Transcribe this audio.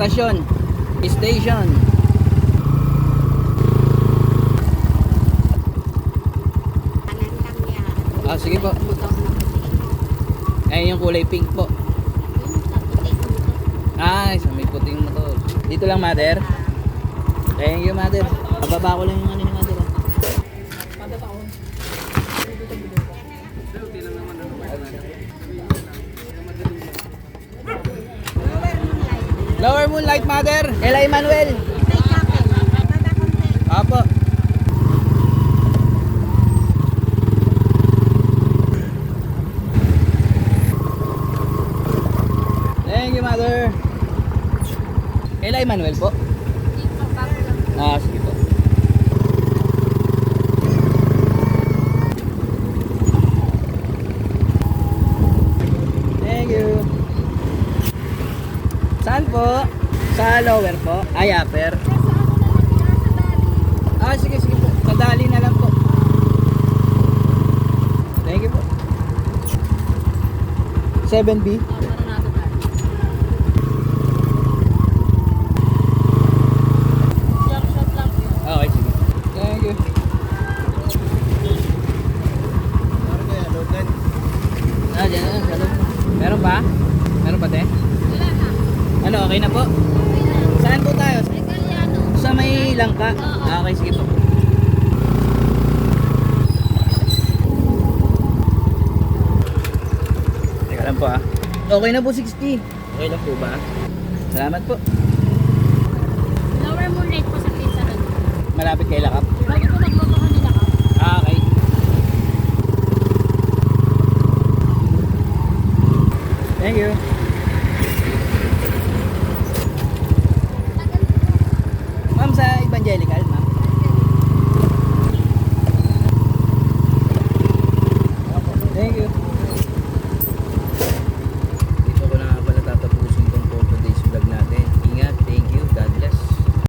Station. Station. Kanan lang yan. Ah, sige po. Motor na puti. Ayun yung kulay pink po. Yung sa puti na motor. Ay, sa may puting motor. Dito lang, mother. Thank you, mother. Bababa ko lang yung ano ni mother. Ah. Lower Moonlight, mother. Ella Emmanuel. May chapel. Baba konti. Apo. Thank you, mother. Ella Emmanuel po. Dito, bago lang. Ah, sige po. Thank you. Saan po? Sa lower po? Ay, upper. Ah, sige, sige po. Kadali na lang po. Thank you po. 7B? Okay, sige. Thank you. Ah, dyan na. Sa loob. Meron pa? Meron pa, te? Wala na. Ano, okay na po? Saan po tayo? May Galyano. Sa may langka? Oo. Ah, okay, sige po. Teka lang po ah. Okay na po 60. Okay lang po ba? Salamat po. Lower Moonlight po sa pizza doon. Malapit kay Lakap. Bago po magluto ka nila ka. Ah, okay. Thank you.